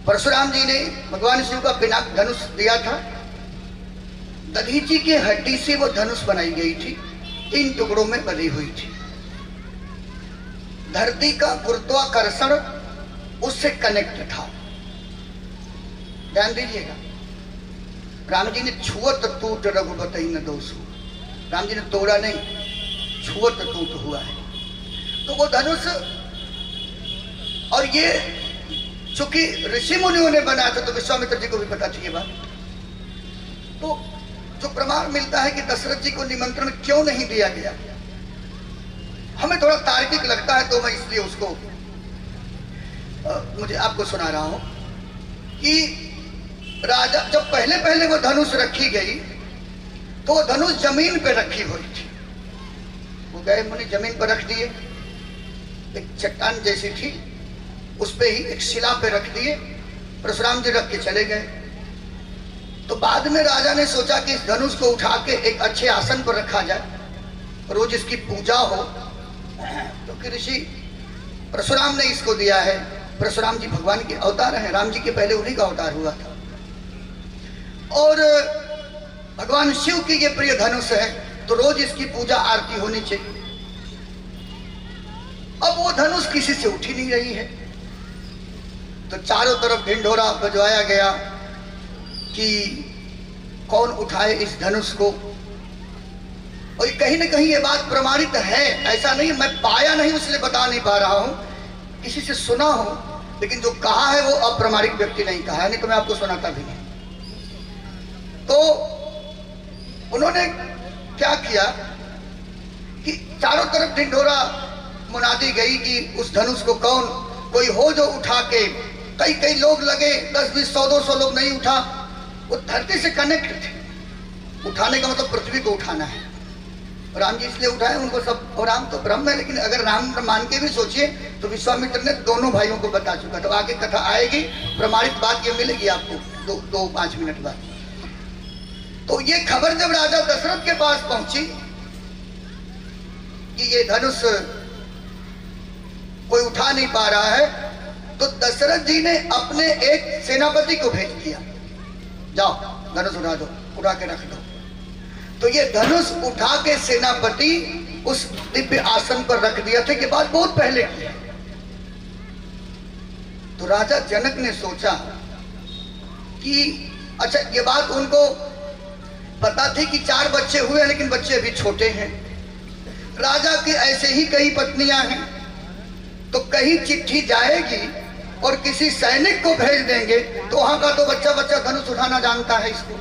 परशुराम जी ने भगवान शिव का पिनाक धनुष दिया था। दधीची के हड्डी से वो धनुष बनाई गई थी, 3 टुकड़ों में बनी हुई थी। धरती का गुरुत्वाकर्षण उससे कनेक्ट था। ध्यान दीजिएगा, राम जी ने छुअत टूट रघुपति न दोषु, राम जी ने तोड़ा नहीं, छुअत टूट हुआ है। तो वो धनुष, और ये चूंकि ऋषि मुनियों ने बनाया था तो विश्वामित्र जी को भी पता थी ये बात। तो जो प्रमाण मिलता है कि दशरथ जी को निमंत्रण क्यों नहीं दिया गया, हमें थोड़ा तार्किक लगता है, तो मैं इसलिए उसको मुझे आपको सुना रहा हूं कि राजा जब पहले पहले वो धनुष रखी गई तो वो धनुष जमीन पे रखी हुई थी। वो गए मुनि जमीन पर रख दिए, एक चट्टान जैसी थी उस पे ही एक शिला पे रख दिए, परशुराम जी रख के चले गए। तो बाद में राजा ने सोचा कि इस धनुष को उठा के एक अच्छे आसन पर रखा जाए, रोज इसकी पूजा हो, क्योंकि ऋषि परशुराम ने इसको दिया है। परशुराम जी भगवान के अवतार हैं, राम जी के पहले उन्हीं का अवतार हुआ था। और भगवान शिव की ये प्रिय धनुष है, तो रोज इसकी पूजा आरती होनी चाहिए। अब वो धनुष किसी से उठ ही नहीं रही है, तो चारों तरफ ढिंढोरा बजवाया गया कि कौन उठाए इस धनुष को। और कहीं ना कहीं ये बात प्रमाणित है, ऐसा नहीं मैं पाया नहीं इसलिए बता नहीं पा रहा हूं, किसी से सुना हो, लेकिन जो कहा है वो अप्रमाणिक व्यक्ति नहीं कहा है, नहीं तो मैं आपको सुनाता भी नहीं। तो उन्होंने क्या किया कि चारों तरफ ढिंढोरा मुनादी गई कि उस धनुष को कौन कोई हो जो उठा के। कई कई लोग लगे, 10, 20, 100, 200 लोग नहीं उठा। वो धरती से कनेक्ट थे, उठाने का मतलब पृथ्वी को उठाना है। राम जी इसलिए उठाए उनको सब, और राम तो ब्रह्म है, लेकिन अगर राम मान के भी सोचिए तो विश्वामित्र ने दोनों भाइयों को बता चुका। तो आगे कथा आएगी, प्रमाणित बात ये मिलेगी आपको 2-5 मिनट बाद। तो ये खबर जब राजा दशरथ के पास पहुंची कि ये धनुष कोई उठा नहीं पा रहा है, तो दशरथ जी ने अपने एक सेनापति को भेज दिया, जाओ धनुष उठा दो, उठा के रख दो। तो ये धनुष उठा के सेनापति उस दिव्य आसन पर रख दिया था। कि बात बहुत पहले की है। तो राजा जनक ने सोचा कि अच्छा, ये बात उनको पता थी कि 4 बच्चे हुए, लेकिन बच्चे अभी छोटे हैं। राजा की ऐसे ही कई पत्नियां हैं, तो कहीं चिट्ठी जाएगी और किसी सैनिक को भेज देंगे, तो वहां का तो बच्चा बच्चा धनुष उठाना जानता है इसको।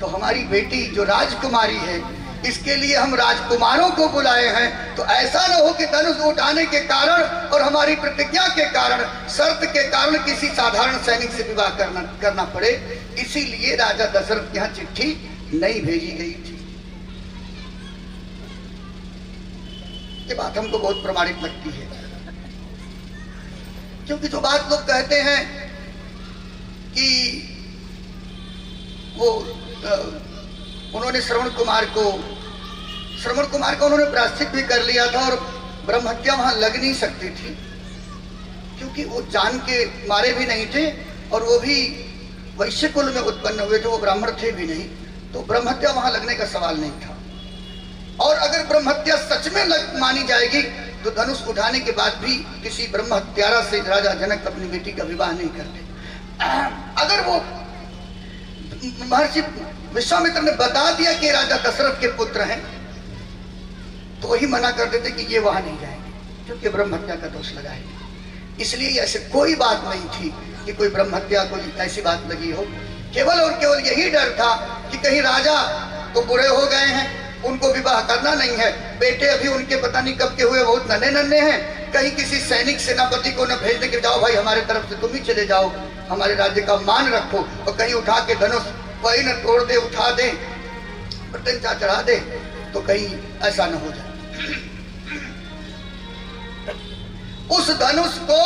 तो हमारी बेटी जो राजकुमारी है, इसके लिए हम राजकुमारों को बुलाए हैं। तो ऐसा न हो कि धनुष उठाने के कारण और हमारी प्रतिज्ञा के कारण, शर्त के कारण किसी साधारण सैनिक से विवाह करना पड़े। इसीलिए राजा दशरथ के यहाँ चिट्ठी नहीं भेजी गई थी। ये बात हमको बहुत प्रमाणित लगती है, क्योंकि जो बात लोग कहते हैं कि वो उन्होंने श्रवण कुमार का उन्होंने प्रायश्चित भी कर लिया था, और ब्रह्म हत्या वहां लग नहीं सकती थी, क्योंकि वो जान के मारे भी नहीं थे, और वो भी वैश्य कुल में उत्पन्न हुए थे, वो ब्राह्मण थे भी नहीं, तो ब्रह्म हत्या वहां लगने का सवाल नहीं था। और अगर ब्रह्म हत्या सच में मानी जाएगी, तो धनुष उठाने के बाद भी किसी ब्रह्म हत्यारा से राजा जनक अपनी बेटी का विवाह नहीं करते। अगर वो महर्षि विश्वामित्र ने बता दिया कि राजा दशरथ के पुत्र हैं, तो वही मना कर देते कि ये वहां नहीं जाएंगे, क्योंकि ब्रह्म हत्या का दोष लगाएंगे। इसलिए ऐसे कोई बात नहीं थी कि कोई ब्रह्म हत्या कोई ऐसी बात लगी हो। केवल और केवल यही डर था कि कहीं राजा तो बुरे हो गए हैं, उनको विवाह करना नहीं है, बेटे अभी उनके पता नहीं कब के हुए, बहुत नन्हे नन्हे हैं, कहीं किसी सैनिक सेनापति को न भेजने के, जाओ भाई हमारे तरफ से तुम ही चले जाओ, हमारे राज्य का मान रखो, और कहीं उठा के धनुष वही न तोड़ दे, उठा दे, प्रत्यंचा चढ़ा दे, तो कहीं ऐसा न हो जाए। उस धनुष को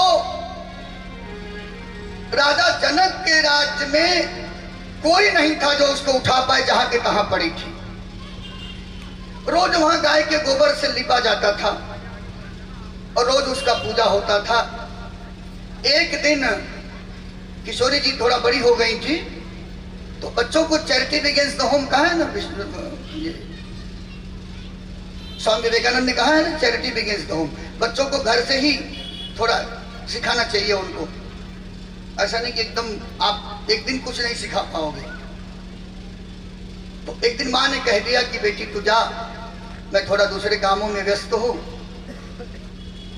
राजा जनक के राज्य में कोई नहीं था जो उसको उठा पाए, जहां के तहां पड़ी थी। रोज वहां गाय के गोबर से लिपा जाता था और रोज उसका पूजा होता था। एक दिन किशोरी जी थोड़ा बड़ी हो गई थी, तो बच्चों को चैरिटी बिगिंस द होम कहा है ना, ये स्वामी विवेकानंद ने कहा है ना, चैरिटी बिगिंस द होम। बच्चों को घर से ही थोड़ा सिखाना चाहिए उनको। ऐसा नहीं कि एकदम आप एक दिन कुछ नहीं सिखा पाओगे। तो एक दिन माँ ने कह दिया कि बेटी तू जा, मैं थोड़ा दूसरे कामों में व्यस्त हूँ,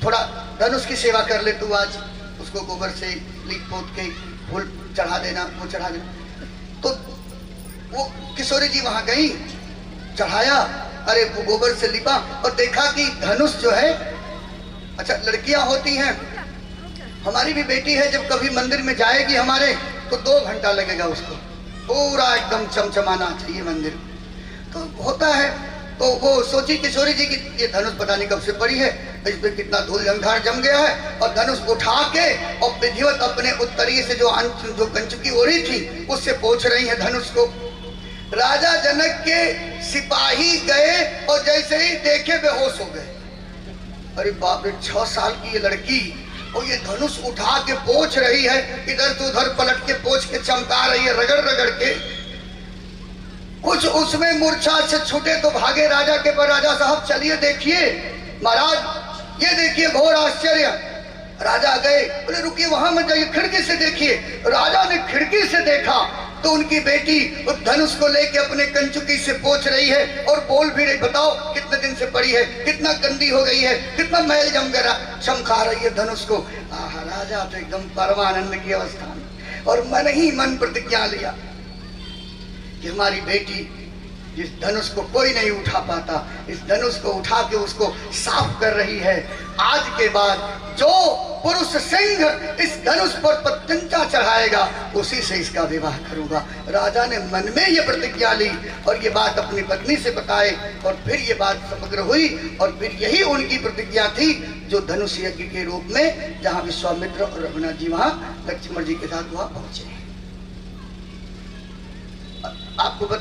थोड़ा धनुष की सेवा कर ले तू आज, उसको गोबर से लीप पोत के फूल चढ़ा देना, वो चढ़ा देना। तो वो किशोरी जी वहां गई, चढ़ाया, अरे वो गोबर से लिपा और देखा कि धनुष जो है, अच्छा लड़कियां होती हैं, हमारी भी बेटी है, जब कभी मंदिर में जाएगी हमारे तो 2 घंटा लगेगा उसको, पूरा एकदम चमचमाना चाहिए मंदिर। तो होता है, तो वो सोची किशोरी जी की ये धनुष पता नहीं कब से पड़ी है, इसमें कितना धूल झंकार जम गया है, और धनुष उठा के और विधिवत अपने उत्तरीय से जो कंचुकी ओढ़ी थी उससे पोंछ रही है धनुष को। राजा जनक के सिपाही गए और जैसे ही देखे बेहोश हो गए। अरे बाप रे, 6 साल की ये लड़की और ये धनुष उठा के पोंछ रही है, इधर से उधर पलट के पोंछ के चमका रही है, रगड़ रगड़ के। कुछ उसमें मूर्छा से छूटे तो भागे राजा के पर, राजा साहब चलिए देखिए महाराज, ये देखिए घोर आश्चर्य। राजा गए, बोले रुकिए वहां मत जाइए, खिड़की से देखिए। राजा ने खिड़की से देखा तो उनकी बेटी उस धनुष को लेके अपने कंचुकी से पोंछ रही है और बोल भी रही, बताओ कितने दिन से पड़ी है, कितना गंदी हो गई है, कितना मैल जम गया, चमका रही है धनुष को। आहा, राजा तो एकदम परमानंद की अवस्था में, और मन ही मन प्रतिज्ञा लिया कि हमारी बेटी जिस धनुष को कोई नहीं उठा पाता, इस धनुष को उठा के उसको साफ कर रही है। आज के बाद जो पुरुष सिंह इस धनुष पर प्रत्यंचा चढ़ाएगा उसी से इसका विवाह करूंगा। राजा ने मन में ये प्रतिज्ञा ली और ये बात अपनी पत्नी से बताए, और फिर ये बात समग्र हुई, और फिर यही उनकी प्रतिज्ञा थी जो धनुष यज्ञ के रूप में, जहां विश्वामित्र और रघुनाथ जी वहां लक्ष्मण जी के साथ वहां पहुंचे। आपको